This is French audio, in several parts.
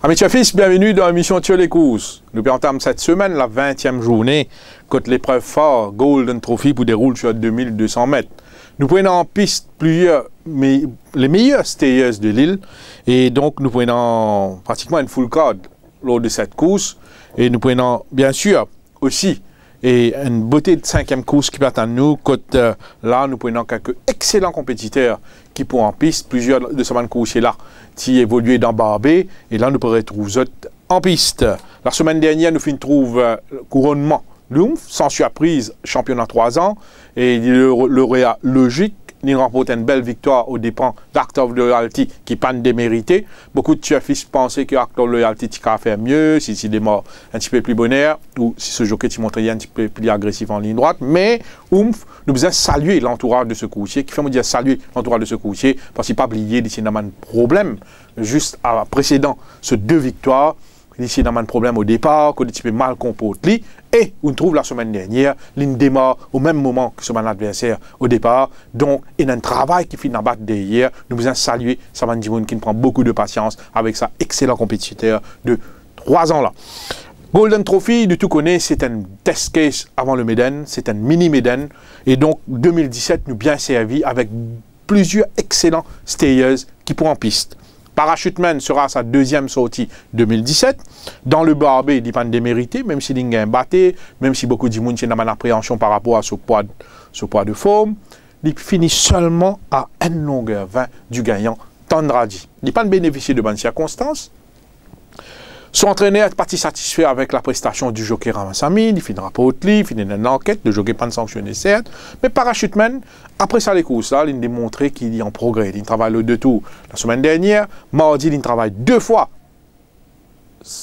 Amis fils, bienvenue dans l'émission Tio les courses. Nous entame cette semaine la 20e journée contre l'épreuve phare Golden Trophy pour des roules sur 2200 mètres. Nous prenons en piste plusieurs, les meilleurs stayers de l'île et donc nous prenons pratiquement une full card lors de cette course et nous prenons bien sûr aussi une beauté de 5e course qui attend nous. Là, nous prenons quelques excellents compétiteurs qui pour en piste, plusieurs de ces courses là qui évoluent dans Barbé et là nous pourrons retrouver en piste. La semaine dernière, nous finissons trouver couronnement Lumf, sans surprise, championnat 3 ans et le lauréat logique. Il remporte une belle victoire aux dépens d'Act of Loyalty qui panne démérité. Beaucoup de fils pensaient que Act of Loyalty a fait mieux, si il est mort un petit peu plus bonheur, ou si ce jockey montrait un petit peu plus agressif en ligne droite. Mais, nous devons saluer l'entourage de ce coursier, qui fait me dire saluer l'entourage de ce coursier, parce qu'il n'a pas oublié d'ici n'a un problème, juste à précédent, ces 2 victoires. Ici, on a un problème au départ, qu'on est mal comporté. Et on trouve la semaine dernière, l'une démarre au même moment que son adversaire au départ. Donc, il y a un travail qui finit en bas derrière. Nous vous saluer Saman Dimoun qui prend beaucoup de patience avec sa excellent compétiteur de 3 ans là. Golden Trophy, du tout connaît, c'est un test case avant le Méden, c'est un mini Méden. Et donc, 2017 nous bien servi avec plusieurs excellents stayers qui pourront en piste. Parachuteman sera sa 2e sortie 2017. Dans le Barbé, il dépend des mérités, même si il y a un batté, même si beaucoup de monde ont une appréhension par rapport à ce poids de forme. Il finit seulement à 1 longueur 20 du gagnant Tandradi. Il n'a pas bénéficié de bonnes circonstances. Son entraîneur est parti satisfait avec la prestation du jockey Ramassami, il finira pas au lit, il finit une enquête, le jockey pas sanctionné certes, mais Parachuteman, après ça les courses là, il a démontré qu'il est en progrès, il travaille le 2 tours la semaine dernière, mardi il travaille 2 fois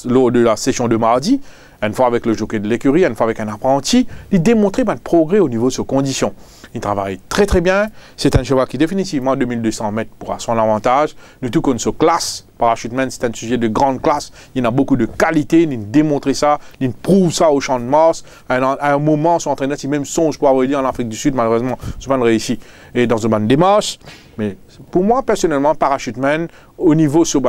lors de la session de mardi, une fois avec le jockey de l'écurie, une fois avec un apprenti, il a démontré un progrès au niveau de ses conditions. Il travaille très très bien, c'est un cheval qui définitivement 2200 mètres pourra son avantage, nous tout comme sa classe, Parachuteman c'est un sujet de grande classe, il a beaucoup de qualité, il a démontré ça, il prouve ça au champ de Mars, à un moment son entraîneur il même songe pour avoir dit en Afrique du Sud, malheureusement c'est pas réussi et dans une bonne démarche, mais pour moi personnellement Parachuteman au niveau sur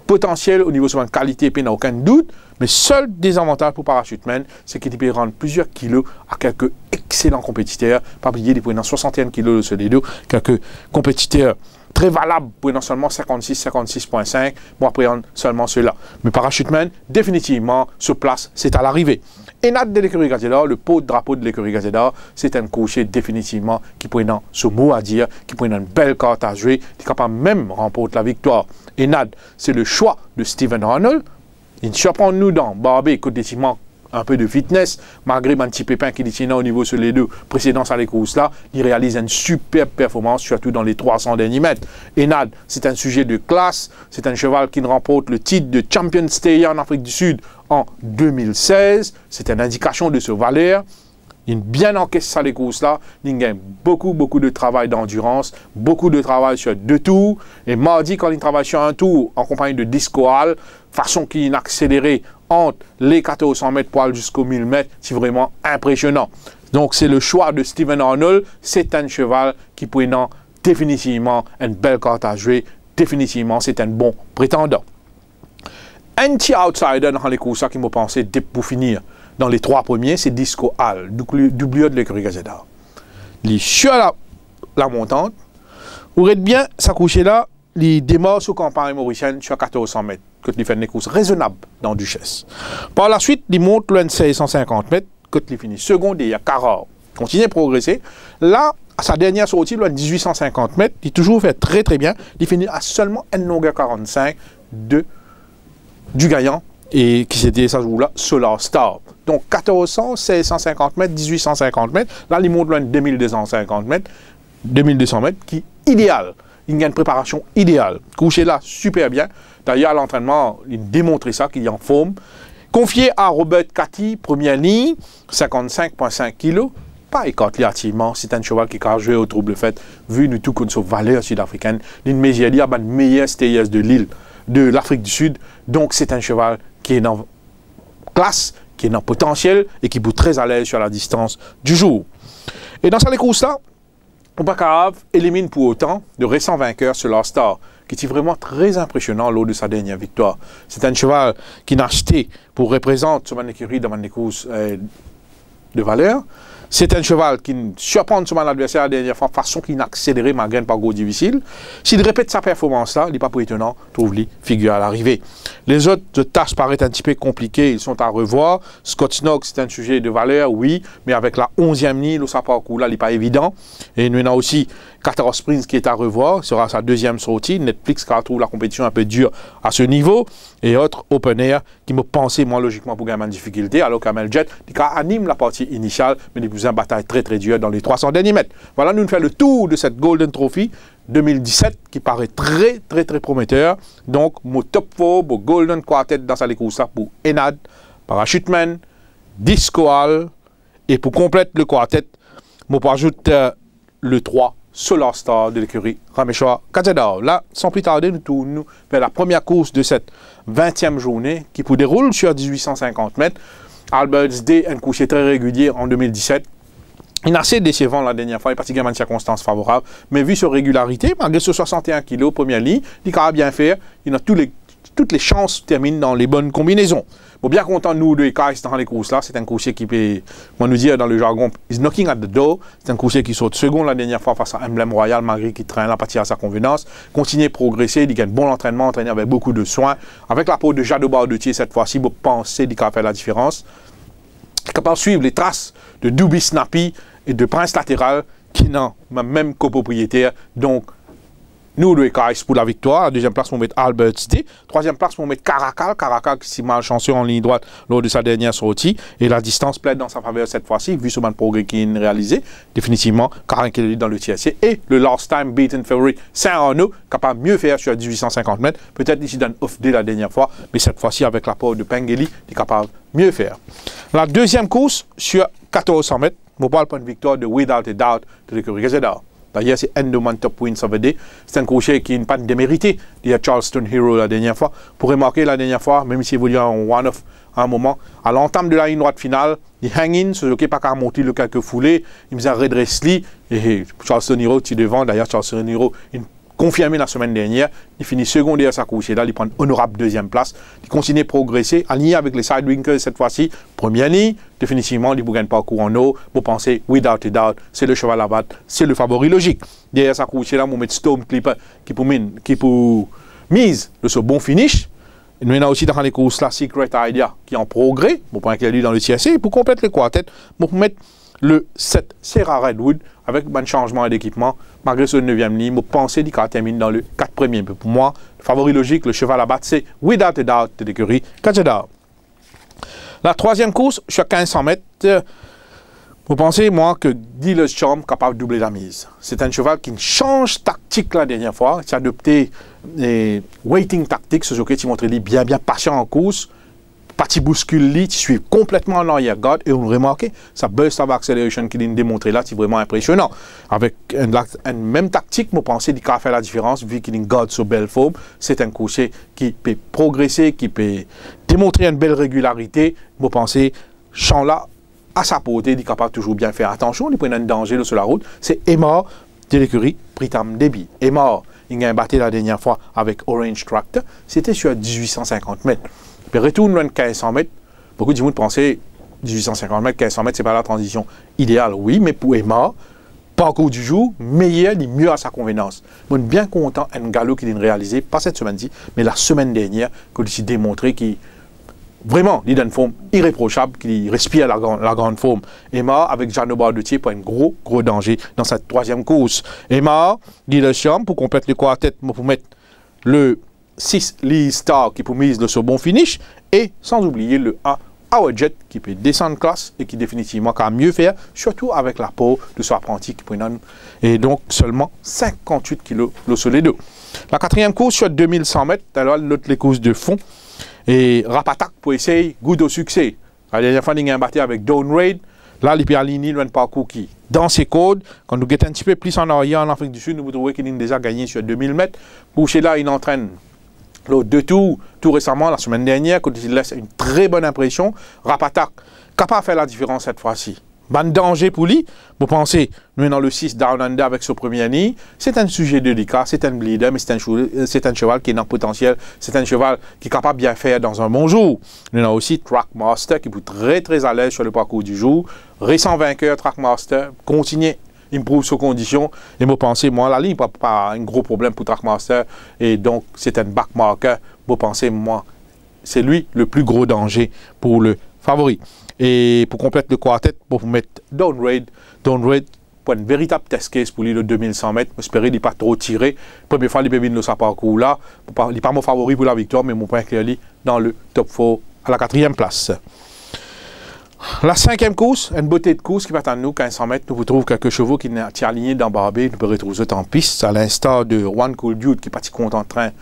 potentiel, au niveau de sa qualité, il n'y a aucun doute, mais seul désavantage pour Parachuteman, c'est qu'il peut rendre plusieurs kilos à quelques excellents compétiteurs, pas oublier des prenant 61 kilos de ce deux, quelques compétiteurs très valables, prenant seulement 56, 56.5, bon après seulement ceux-là. Mais Parachuteman, définitivement, se place, c'est à l'arrivée. Enad de l'écurie Gazeta, le pot de drapeau de l'écurie Gazeta, c'est un cocher définitivement qui prenant ce mot à dire, qui prenant une belle carte à jouer, qui est capable même remporter la victoire. Enad, c'est le choix de Stephen Arnold. Il surprend nous dans Barbé, côté un peu de fitness, malgré un petit pépin qui est au niveau sur les 2 précédents à les courses là, il réalise une superbe performance, surtout dans les 300 derniers mètres. Enad, c'est un sujet de classe, c'est un cheval qui remporte le titre de Champion Stayer en Afrique du Sud en 2016, c'est une indication de ce valeur. Il bien encaissé les courses là, il gagne beaucoup de travail d'endurance, beaucoup de travail sur 2 tours, et mardi quand il travaille sur un tour en compagnie de Disco Hall, façon qu'il a accéléré entre les 1400 mètres pour aller jusqu'aux 1000 mètres, c'est vraiment impressionnant. Donc c'est le choix de Stephen Arnold, c'est un cheval qui prenant définitivement une belle carte à jouer, définitivement c'est un bon prétendant. Un petit outsider dans les courses qui m'a pensé pour finir. Dans les 3 premiers, c'est Disco Hall, doublure de l'écurie Gazeta. Il est sur la montante. Vous regardez bien, sa couche là, il démarre sur campagne mauricienne sur 1400 mètres, quand il fait une course raisonnable dans Duchesse. Par la suite, il monte le 1650 mètres, quand il finit seconde et il y a Carrard. Il continue à progresser. Là, à sa dernière sortie, le 1850 mètres, il toujours fait très très bien. Il finit à seulement 1 longueur 45 du gagnant. Et qui s'était ça joue là, Solar Star. Donc 1400, 1650 mètres, 1850 mètres. Là, il monte loin de 2250 mètres, 2200 mètres, qui est idéal. Il y a une préparation idéale. Couché là, super bien. D'ailleurs, à l'entraînement, il démontrait ça, qu'il est en forme. Confié à Robert Cathy, première ligne, 55,5 kg. Pas écarté activement, c'est un cheval qui a joué au trouble fait, vu nous tout comme sa valeur sud-africaine. L'une méziali a une meilleure stayers de l'île, de l'Afrique du Sud. Donc, c'est un cheval qui est dans classe, qui est dans le potentiel et qui est très à l'aise sur la distance du jour. Et dans cette course-là, Obakav élimine pour autant de récents vainqueurs sur leur star, qui était vraiment très impressionnant lors de sa dernière victoire. C'est un cheval qui n'a acheté pour représenter son écurie dans les courses de valeur. C'est un cheval qui surprend son adversaire la dernière fois, façon qu'il n'a accéléré malgré un parcours difficile. S'il répète sa performance là, il n'est pas pour étonnant, trouve-lui figure à l'arrivée. Les autres tâches paraissent un petit peu compliquées, ils sont à revoir. Scott Snock, c'est un sujet de valeur, oui, mais avec la 11e ligne, le parcours là, il n'est pas évident. Et nous avons aussi 14 Prince qui est à revoir, ce sera sa deuxième sortie. Netflix qui trouve la compétition un peu dure à ce niveau. Et autres open air qui me pensaient, moi, logiquement, pour gagner en difficulté, alors qu'Amel Jet, qui anime la partie initiale, mais il vous a une bataille très très dure dans les 300 derniers mètres. Voilà, nous faisons le tour de cette Golden Trophy 2017 qui paraît très très très prometteur. Donc, mon top 4 pour Golden Quartet dans sa course pour Enad, Parachuteman, Discoal, et pour compléter le quartet, je ajoute le 3. Solar Star de l'écurie Rameshwar Kazadar. Là, sans plus tarder, nous tournons vers la première course de cette 20e journée qui se déroule sur 1850 mètres. Albert's Day, un coursier très régulier en 2017. Il a assez décevant la dernière fois, il parce qu'il y a une circonstance favorable. Mais vu sa régularité, malgré ce 61 kg, première ligne, il a bien fait. Il a toutes les chances terminent dans les bonnes combinaisons. Bon, bien content, nous, de Ekais dans les courses-là. C'est un coursier qui peut, on nous dire dans le jargon, is knocking at the door. C'est un coursier qui saute second la dernière fois face à Emblem Royal, malgré qu'il traîne la partie à sa convenance. Continue à progresser, il gagne bon entraînement, entraîné avec beaucoup de soins. Avec la peau de Jado Bardetier cette fois-ci, vous pensez qu'il a fait la différence. Il est capable de suivre les traces de Doobie Snappy et de Prince Latéral, qui n'ont même copropriétaire. Donc, nous, le Ekais pour la victoire. La deuxième place, on met Albert's Day. Troisième place, on met Caracal. Caracal qui s'est malchanceux en ligne droite lors de sa dernière sortie. Et la distance plaide dans sa faveur cette fois-ci, vu ce progrès qu'il a réalisé. Définitivement, Karin qui est dans le TSC. Et le last time beaten favorite, Saint-Arnaud, capable de mieux faire sur 1850 mètres. Peut-être ici dans off day la dernière fois, mais cette fois-ci, avec l'apport de Pengeli, il est capable de mieux faire. La deuxième course, sur 1400 mètres, on parle pour une victoire de Without a Doubt de l'écurie Gazeta. D'ailleurs, c'est Endowment Top Wins of the Day. C'est un coursier qui n'a pas démérité. Il y a Charleston Hero la dernière fois. Pour remarquer la dernière fois, même s'il évolue en one-off à un moment, à l'entame de la ligne droite finale, il hang in, ce jockey pas qu'à monter le quelques foulées, il me redresse lui et Charleston Hero, tu devant. D'ailleurs, Charleston Hero, il confirmé la semaine dernière, il finit second derrière sa course, là, il prend une honorable deuxième place, il continue à progresser, aligné avec les Sidewinkers cette fois-ci, première ligne, définitivement, il ne gagne pas cours en eau, vous pensez, without a doubt, c'est le cheval à battre, c'est le favori logique. Derrière sa course, là, on met Storm Clipper qui pour mise de ce bon finish. Et nous avons aussi dans les courses là, Secret Idea qui est en progrès, pour point qu'il y a lui dans le TSC, pour compléter le quartet, pour mettre le 7 Serra Redwood avec un changement d'équipement, malgré ce 9e ligne, je pensais qu'il termine dans le 4 premier. Mais pour moi, le favori logique, le cheval à battre, c'est Without a Doubt de l'écurie Kajada. La troisième course, sur 1500 mètres, vous pensez, moi, que Dealer's Charm est capable de doubler la mise. C'est un cheval qui change tactique la dernière fois. Il a adopté les waiting tactics, ce jockey qui montre bien patient en course. Parti bouscule, tu suis complètement en arrière-garde et on remarque sa burst of acceleration qu'il a démontré là, c'est vraiment impressionnant. Avec une même tactique, je pense qu'il a fait la différence vu qu'il a une garde sur belle forme. C'est un coursier qui peut progresser, qui peut démontrer une belle régularité. Je pense champ là à sa portée, il est capable de toujours bien faire attention, il prend un danger sur la route. C'est Emma de l'écurie Pritam Debi. Emma, il a battu la dernière fois avec Orange Tractor, c'était sur 1850 mètres. Puis retourne loin de 1500 mètres. Beaucoup de gens pensaient 1850 mètres, 1500 mètres, c'est pas la transition idéale. Oui, mais pour Emma, parcours du jour, meilleur, il est mieux à sa convenance. Je suis bien content d'un galop qu'il a réalisé, pas cette semaine-ci, mais la semaine dernière, qu'il s'est démontré qu'il vraiment, il a une forme irréprochable, qu'il respire la grande forme. Emma, avec Jano Bardetier, pour un gros danger dans cette troisième course. Emma, dit le champ, pour compléter le quartet, pour mettre le 6 Lee Star qui peut mise le bon finish et sans oublier le 1 Our Jet qui peut descendre classe et qui définitivement peut mieux faire, surtout avec la peau de son apprenti qui peut et donc seulement 58 kg le sur les deux. La quatrième course sur 2100 mètres, alors l'autre les courses de fond et Rapatak pour essayer goût au succès. La dernière fois il a battu avec Dawn Raid. Là, il peut aligner le parcours qui, dans ses codes, quand nous guettons un petit peu plus en arrière en Afrique du Sud, nous trouvons qu'il a déjà gagné sur 2000 mètres. Pour cela, il entraîne L'autre deux tours, tout récemment, la semaine dernière, quand il laisse une très bonne impression, Rapatak, capable de faire la différence cette fois-ci. Ban danger pour lui, vous pensez, nous dans le 6 Down Under avec ce premier nid, c'est un sujet délicat, c'est un bleeder, mais c'est un cheval qui est dans le potentiel, c'est un cheval qui est capable de bien faire dans un bon jour. Nous avons aussi Trackmaster qui est très très à l'aise sur le parcours du jour. Récent vainqueur, Trackmaster, continue, improve ses conditions. Et vous pensez, moi, la ligne, pas un gros problème pour Trackmaster, et donc c'est un backmarker. Vous pensez, moi, c'est lui le plus gros danger pour le favori. Et pour compléter le quartet, pour vous mettre Downraid pour une véritable test case pour lui de 2100 mètres. J'espère qu'il n'est pas trop tiré. Première fois, il peut venir dans sa parcours là. Il n'est pas mon favori pour la victoire, mais mon point clair dans le top 4 à la 4e place. La 5e course, une beauté de course qui va attendre nous, 1500 mètres. Nous vous trouvons quelques chevaux qui sont alignés dans Barbé. Nous pouvons retrouver en piste, à l'instar de One Cool Dude qui est parti contre en train.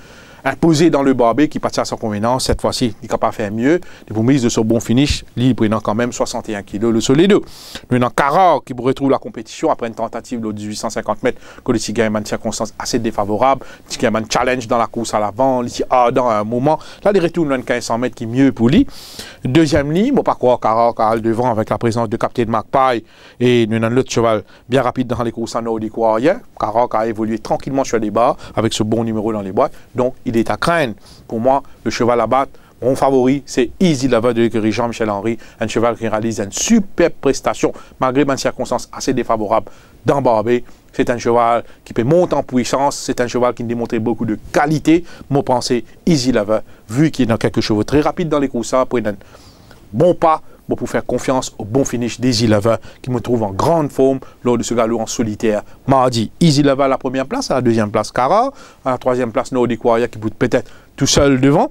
Imposé dans le barbé qui partit à sa convenance, cette fois-ci, il est capable de faire mieux. Pour mise de ce bon finish, il prenant quand même 61 kg le solido. Nous avons Cara qui retrouve la compétition après une tentative de 1850 mètres, que le Tigre a une circonstance assez défavorable. Le Tigre a un challenge dans la course à l'avant, il est ardent à un moment. Là, il retourne dans 1500 mètres qui est mieux pour lui. Deuxième ligne, bon, pas croire Cara devant avec la présence de Captain Magpie et nous avons l'autre cheval bien rapide dans les courses à Nordic Warrior. Cara a évolué tranquillement sur les barres avec ce bon numéro dans les boîtes. Donc, il est à craindre. Pour moi, le cheval à battre, mon favori, c'est Easy Lover de l'écurie Jean-Michel Henry, un cheval qui réalise une superbe prestation, malgré une circonstance assez défavorable dans Barbé. C'est un cheval qui peut monter en puissance, c'est un cheval qui démontre beaucoup de qualité. Mon pensée, Easy Lover, vu qu'il est dans quelques chevaux très rapides dans les courses, pour un bon pas, pour faire confiance au bon finish d'Easy Lover, qui me trouve en grande forme lors de ce galop en solitaire mardi. Easy Lover à la première place, à la deuxième place Cara, à la troisième place Nordic Warrior qui peut peut-être tout seul devant.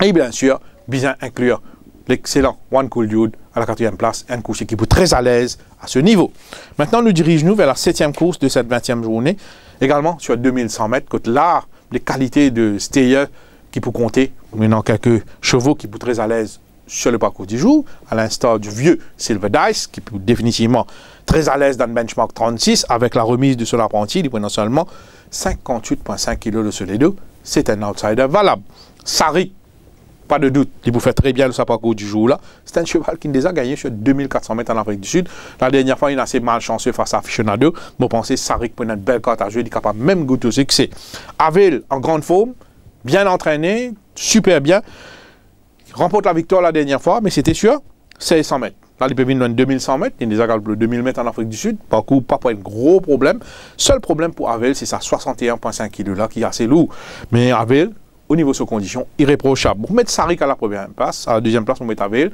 Et bien sûr, bien inclure l'excellent One Cool Dude à la quatrième place, un course qui peut très à l'aise à ce niveau. Maintenant, nous dirigeons vers la 7e course de cette 20e journée, également sur 2100 mètres, côté là, les qualités de Steyer qui peut compter, maintenant quelques chevaux qui peut très à l'aise sur le parcours du jour, à l'instar du vieux Silver Dice, qui est définitivement très à l'aise dans le benchmark 36, avec la remise de son apprenti, il prend seulement 58,5 kg de solido. C'est un outsider valable. Sarik, pas de doute, il vous fait très bien le parcours du jour là. C'est un cheval qui nous a gagné sur 2400 mètres en Afrique du Sud. La dernière fois, il a assez malchanceux face à Aficionado. Vous pensez, Sarik pour une belle carte à jouer, il est capable même de goûter au succès. Avel, en grande forme, bien entraîné, super bien. Remporte la victoire la dernière fois, mais c'était sur 1600 mètres. Là, il peut venir dans 2100 mètres, il y a déjà 2000 mètres en Afrique du Sud, parcours pas pour un gros problème. Seul problème pour Avel, c'est sa 61,5 kg là, qui est assez lourd. Mais Avel, au niveau de ses conditions, irréprochable. Vous mettez Sarik à la première place, à la deuxième place, vous mettez Avel.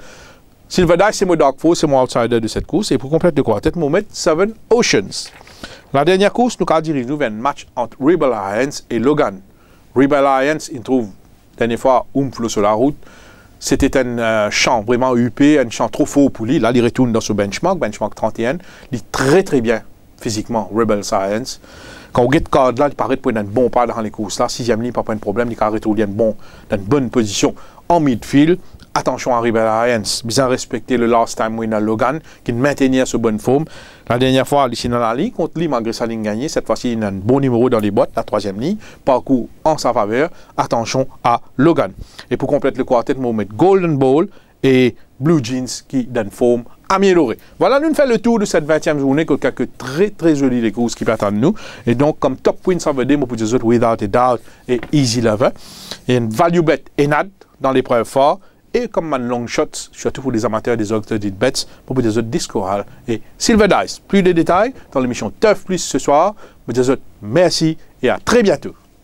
Silver Dice, c'est mon Dark Force, c'est mon outsider de cette course. Et pour compléter le quartet, vous mettez Seven Oceans. La dernière course, nous allons diriger vers un match entre Rebel Alliance et Logan. Rebel Alliance, il trouve, la dernière fois, Oomph sur la route. C'était un champ vraiment huppé, un champ trop fort pour lui. Là, il retourne dans ce benchmark 31. Il est très très bien physiquement, Rebel Science. Quand on get card là, il paraît pour un bon pas dans les courses là. 6e ligne, pas de problème, il a retourné dans une bonne position en midfield. Attention à Rebel Alliance, bien respecter le last time winner Logan, qui maintenait ce bonne forme. La dernière fois, il est dans la ligne, contre lui, malgré sa ligne gagnée. Cette fois-ci, il a un bon numéro dans les boîtes, la 3e ligne. Parcours en sa faveur. Attention à Logan. Et pour compléter le quartet, on va mettre Golden Ball et Blue Jeans qui donnent forme améliorée. Voilà, nous faisons le tour de cette 20e journée, avec quelques très très jolies courses qui attendent nous. Et donc, comme top win, ça veut dire, pour des autres Without a Doubt et Easy Lover. Et une value bet Enad dans l'épreuve fort. Et comme un long shot, surtout pour les amateurs des autres bets, pour des autres Discoral et Silver Dice. Plus de détails dans l'émission Tough Plus ce soir. Pour des autres, merci et à très bientôt.